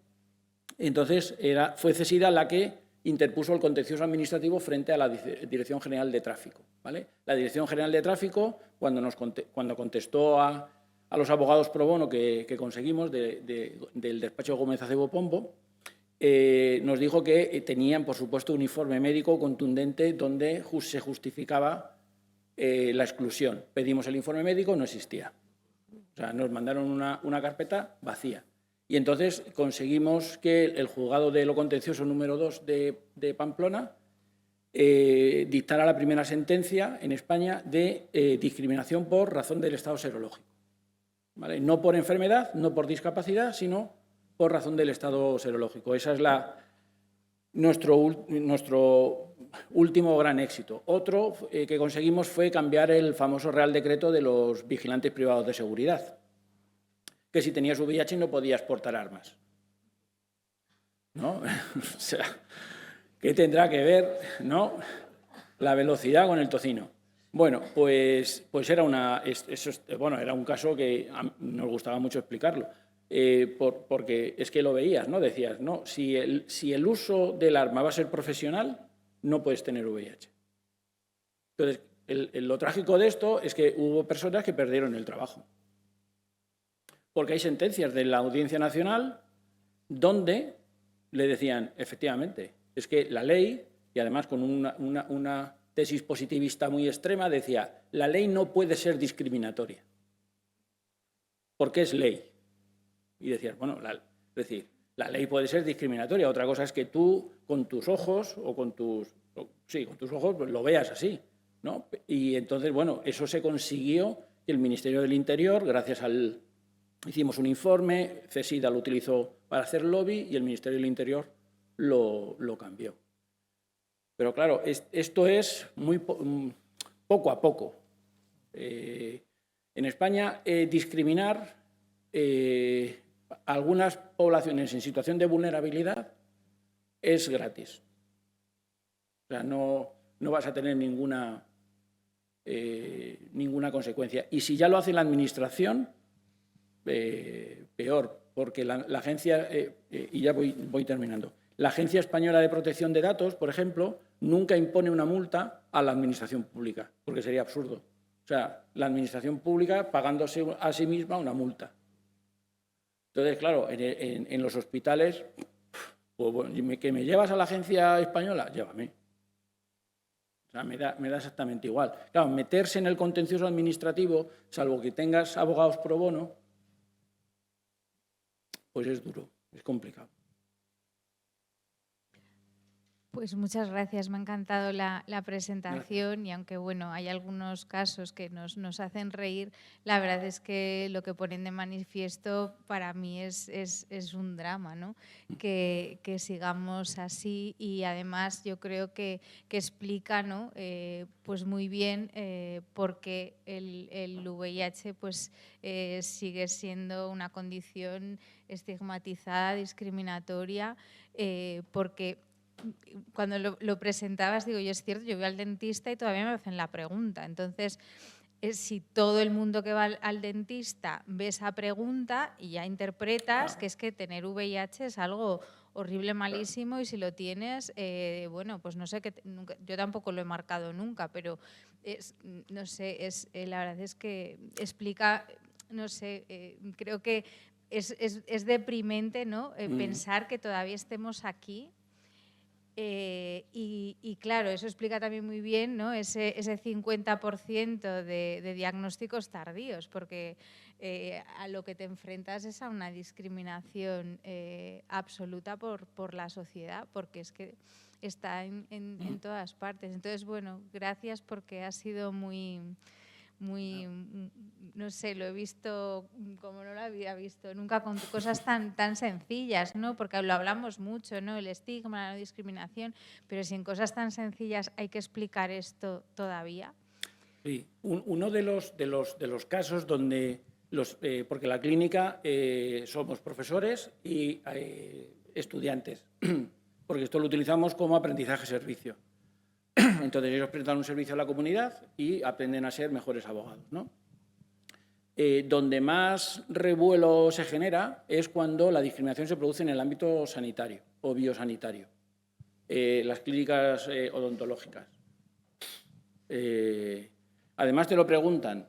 Entonces fue CESIDA la que interpuso el contencioso administrativo frente a la Dirección General de Tráfico, ¿vale? La Dirección General de Tráfico, cuando contestó a los abogados pro bono que conseguimos del despacho Gómez Acebo Pombo, nos dijo que tenían, por supuesto, un informe médico contundente donde se justificaba la exclusión. Pedimos el informe médico, no existía. O sea, nos mandaron una carpeta vacía. Y entonces conseguimos que el juzgado de lo contencioso número 2 de Pamplona dictara la primera sentencia en España de discriminación por razón del estado serológico, ¿vale? No por enfermedad, no por discapacidad, sino por razón del estado serológico. Ese es nuestro último gran éxito. Otro que conseguimos fue cambiar el famoso Real Decreto de los vigilantes privados de seguridad, que si tenías VIH no podías portar armas, ¿no? O sea, ¿qué tendrá que ver, no, la velocidad con el tocino? Bueno, pues era era un caso que nos gustaba mucho explicarlo, porque es que lo veías, ¿no? Decías, no, si el uso del arma va a ser profesional, no puedes tener VIH. Entonces, lo trágico de esto es que hubo personas que perdieron el trabajo. Porque hay sentencias de la Audiencia Nacional donde le decían, efectivamente, es que la ley, y además con una tesis positivista muy extrema, decía, la ley no puede ser discriminatoria, porque es ley. Y decías, bueno, es decir, la ley puede ser discriminatoria, otra cosa es que tú con tus ojos con tus ojos pues, lo veas así, ¿no? Y entonces, bueno, eso se consiguió que el Ministerio del Interior, gracias hicimos un informe, CESIDA lo utilizó para hacer lobby y el Ministerio del Interior lo cambió. Pero claro, esto es muy poco a poco. En España, discriminar algunas poblaciones en situación de vulnerabilidad es gratis. O sea, no vas a tener ninguna consecuencia. Y si ya lo hace la Administración, peor, porque la agencia, y ya voy terminando, la Agencia Española de Protección de Datos, por ejemplo, nunca impone una multa a la Administración Pública, porque sería absurdo. O sea, la Administración Pública pagándose a sí misma una multa. Entonces, claro, en los hospitales, pues, bueno, ¿que me llevas a la Agencia Española? Llévame. O sea, me da exactamente igual. Claro, meterse en el contencioso administrativo, salvo que tengas abogados pro bono, pues es duro, es complicado. Pues muchas gracias, me ha encantado la presentación y aunque bueno, hay algunos casos que nos hacen reír, la verdad es que lo que ponen de manifiesto para mí es un drama, ¿no? Que sigamos así y además yo creo que explica, ¿no? Pues muy bien por qué el VIH pues, sigue siendo una condición estigmatizada, discriminatoria, porque cuando lo presentabas, digo, yo es cierto, yo voy al dentista y todavía me hacen la pregunta. Entonces, si todo el mundo que va al dentista ve esa pregunta y ya interpretas que es que tener VIH es algo horrible, malísimo, y si lo tienes, bueno, pues no sé, yo tampoco lo he marcado nunca, pero no sé, la verdad es que explica, no sé, creo que es deprimente, ¿no? Pensar que todavía estemos aquí. Y claro, eso explica también muy bien, ¿no? ese 50% de diagnósticos tardíos, porque a lo que te enfrentas es a una discriminación absoluta por la sociedad, porque es que está en todas partes. Entonces, bueno, gracias porque ha sido muy, no sé, lo he visto como no lo había visto nunca, con cosas tan sencillas, ¿no? Porque lo hablamos mucho, ¿no? El estigma, la discriminación, pero si en cosas tan sencillas hay que explicar esto todavía. Sí, uno de los casos donde, porque la clínica somos profesores y estudiantes, porque esto lo utilizamos como aprendizaje-servicio. Entonces ellos prestan un servicio a la comunidad y aprenden a ser mejores abogados, ¿no? Donde más revuelo se genera es cuando la discriminación se produce en el ámbito sanitario o biosanitario, las clínicas odontológicas. Además te lo preguntan,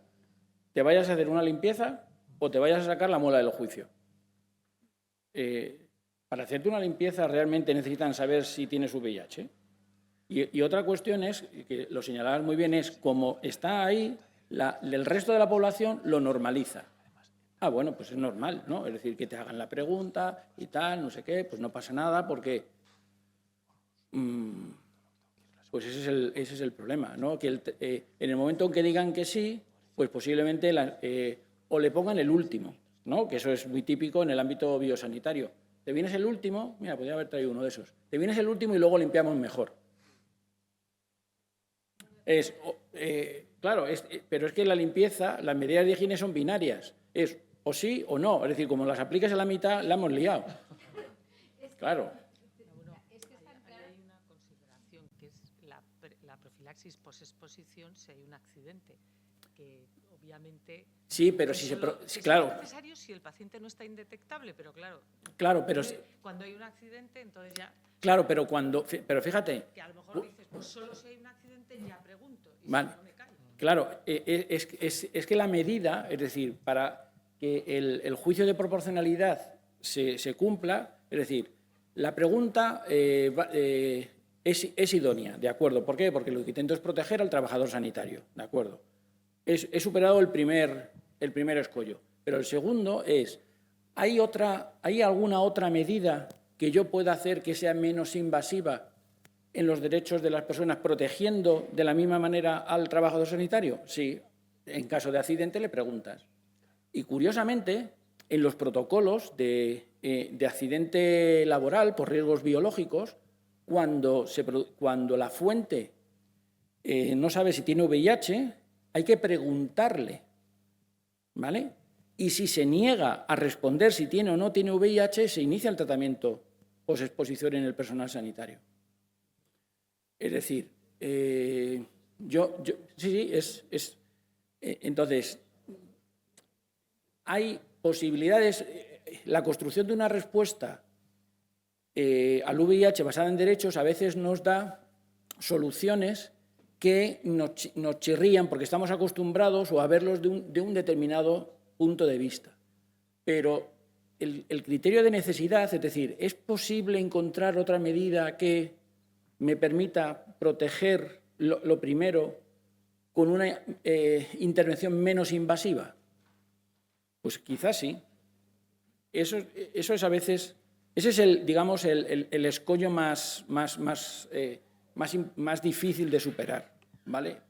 ¿te vayas a hacer una limpieza o te vayas a sacar la muela del juicio? Para hacerte una limpieza realmente necesitan saber si tienes VIH. Y otra cuestión es, que lo señalabas muy bien, es como está ahí, el resto de la población lo normaliza. Ah, bueno, pues es normal, ¿no? Es decir, que te hagan la pregunta y tal, no sé qué, pues no pasa nada porque... pues ese es el problema, ¿no? Que en el momento en que digan que sí, pues posiblemente o le pongan el último, ¿no? Que eso es muy típico en el ámbito biosanitario. Te vienes el último, mira, podría haber traído uno de esos. Te vienes el último y luego limpiamos mejor. Claro, pero es que la limpieza, las medidas de higiene son binarias. Es o sí o no. Es decir, como las aplicas a la mitad, la hemos liado. Claro. Hay una consideración que es la profilaxis posexposición si hay un accidente, que obviamente... Sí, pero si claro. Es necesario si el paciente no está indetectable, pero claro. Claro, pero... Cuando hay un accidente, entonces ya... Claro, pero fíjate... Que a lo mejor dices, pues solo si hay un accidente ya pregunto, y vale. si no me callo. Claro, es que la medida, es decir, para que el juicio de proporcionalidad se cumpla, es decir, la pregunta es idónea, ¿de acuerdo? ¿Por qué? Porque lo que intento es proteger al trabajador sanitario, ¿de acuerdo? He superado el primer escollo, pero el segundo es, ¿hay alguna otra medida que yo pueda hacer que sea menos invasiva en los derechos de las personas, protegiendo de la misma manera al trabajador sanitario? Sí, en caso de accidente le preguntas. Y curiosamente, en los protocolos de accidente laboral por riesgos biológicos, cuando la fuente no sabe si tiene VIH, hay que preguntarle, ¿vale? Y si se niega a responder si tiene o no tiene VIH, se inicia el tratamiento posexposición en el personal sanitario. Es decir, entonces, hay posibilidades, la construcción de una respuesta al VIH basada en derechos a veces nos da soluciones que nos chirrían porque estamos acostumbrados o a verlos de un determinado punto de vista. Pero el criterio de necesidad, es decir, ¿es posible encontrar otra medida que me permita proteger lo primero con una intervención menos invasiva? Pues quizás sí. Eso es a veces, ese es digamos, el escollo más difícil de superar, ¿vale?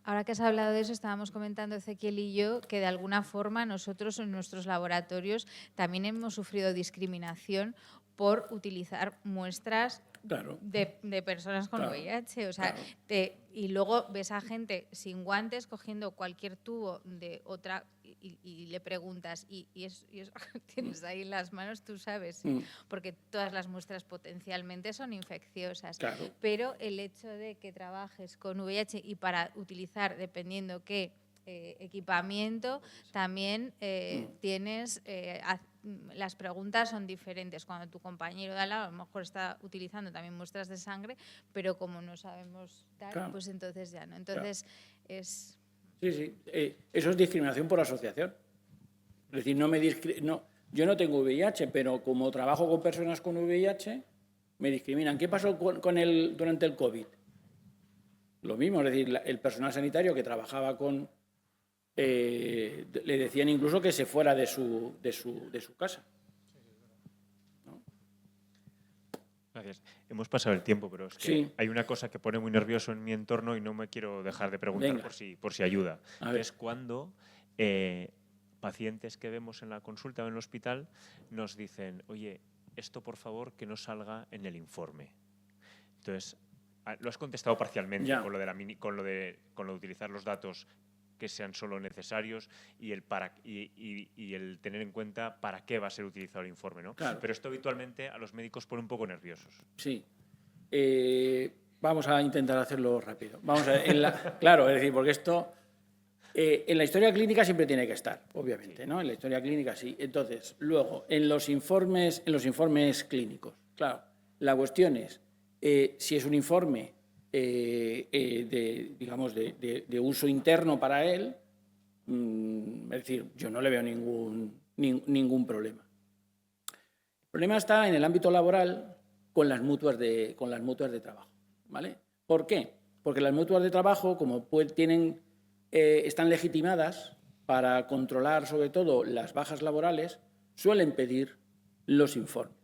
Ahora que has hablado de eso, estábamos comentando Ezequiel y yo que de alguna forma nosotros en nuestros laboratorios también hemos sufrido discriminación por utilizar muestras claro. de personas con claro. VIH. O sea, claro. Y luego ves a gente sin guantes cogiendo cualquier tubo de otra y le preguntas, y eso tienes ahí en las manos, tú sabes, porque todas las muestras potencialmente son infecciosas. Claro. Pero el hecho de que trabajes con VIH y para utilizar, dependiendo qué equipamiento, también tienes... las preguntas son diferentes. Cuando tu compañero de al lado a lo mejor está utilizando también muestras de sangre, pero como no sabemos tal, claro. Pues entonces ya no. Entonces claro. Es... Sí. Eso es discriminación por asociación. Es decir, yo no tengo VIH, pero como trabajo con personas con VIH, me discriminan. ¿Qué pasó durante el COVID? Lo mismo, es decir, el personal sanitario que trabajaba con... le decían incluso que se fuera de su casa. ¿No? Gracias. Hemos pasado el tiempo, pero es que sí. Hay una cosa que pone muy nervioso en mi entorno y no me quiero dejar de preguntar por si ayuda. Es cuando pacientes que vemos en la consulta o en el hospital nos dicen, oye, esto por favor que no salga en el informe. Entonces, lo has contestado parcialmente Ya. con lo de utilizar los datos que sean solo necesarios y el tener en cuenta para qué va a ser utilizado el informe, ¿no? Claro. Pero esto habitualmente a los médicos pone un poco nerviosos. Sí. Vamos a intentar hacerlo rápido. Vamos a ver, claro, es decir, porque esto en la historia clínica siempre tiene que estar, obviamente, ¿no? En la historia clínica sí. Entonces, luego, en los informes clínicos, claro, la cuestión es si es un informe de uso interno para él, es decir, yo no le veo ningún problema. El problema está en el ámbito laboral con las mutuas de trabajo, ¿vale? ¿Por qué? Porque las mutuas de trabajo, como están legitimadas para controlar sobre todo las bajas laborales, suelen pedir los informes.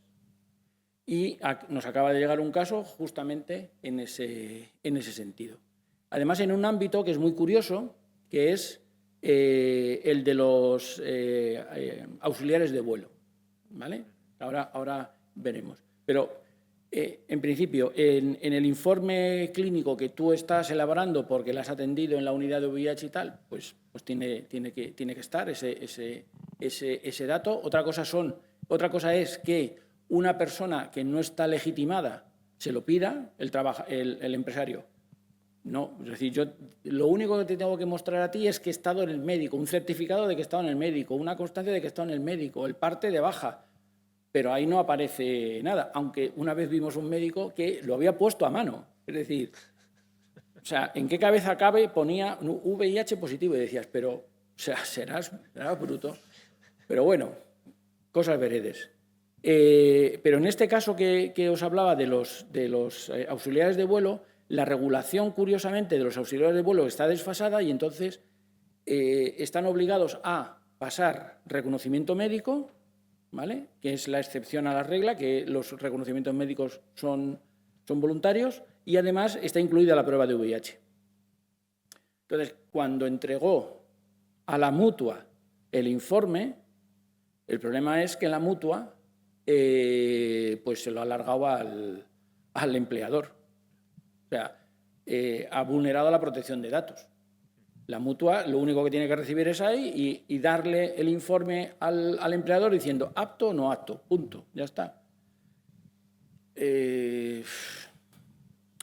Y nos acaba de llegar un caso justamente en ese sentido. Además, en un ámbito que es muy curioso, que es el de los auxiliares de vuelo, ¿vale? Ahora veremos. Pero, en principio, en el informe clínico que tú estás elaborando porque le has atendido en la unidad de VIH y tal, pues tiene que estar ese dato. Otra cosa es que una persona que no está legitimada se lo pida el empresario. No, es decir, yo lo único que te tengo que mostrar a ti es que he estado en el médico, un certificado de que he estado en el médico, una constancia de que he estado en el médico, el parte de baja, pero ahí no aparece nada, aunque una vez vimos un médico que lo había puesto a mano. Es decir, o sea, ¿en qué cabeza cabe? Ponía VIH positivo y decías, pero, o sea, serás bruto. Pero bueno, cosas veredes. Pero en este caso que os hablaba de los auxiliares de vuelo, la regulación, curiosamente, de los auxiliares de vuelo está desfasada y entonces están obligados a pasar reconocimiento médico, ¿vale? Que es la excepción a la regla, que los reconocimientos médicos son voluntarios, y además está incluida la prueba de VIH. Entonces, cuando entregó a la mutua el informe, el problema es que la mutua pues se lo ha alargado al empleador. O sea, ha vulnerado la protección de datos. La mutua lo único que tiene que recibir es ahí y darle el informe al empleador diciendo apto o no apto, punto, ya está.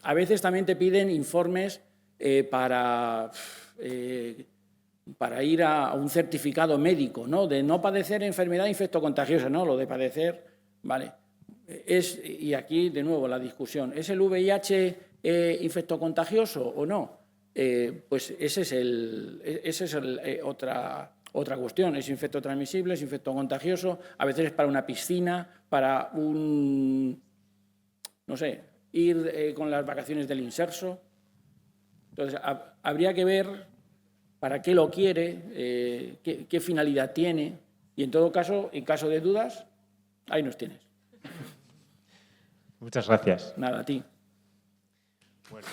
A veces también te piden informes para ir a un certificado médico, ¿no? De no padecer enfermedad infectocontagiosa, ¿no? Lo de padecer, vale. Y aquí, de nuevo, la discusión. ¿Es el VIH infectocontagioso o no? Pues esa es otra cuestión. Es infectotransmisible, es infectocontagioso, a veces es para una piscina, para no sé, ir con las vacaciones del inserso. Entonces, habría que ver para qué lo quiere, qué finalidad tiene, y en todo caso, en caso de dudas, ahí nos tienes. Muchas gracias. Nada, a ti. Bueno.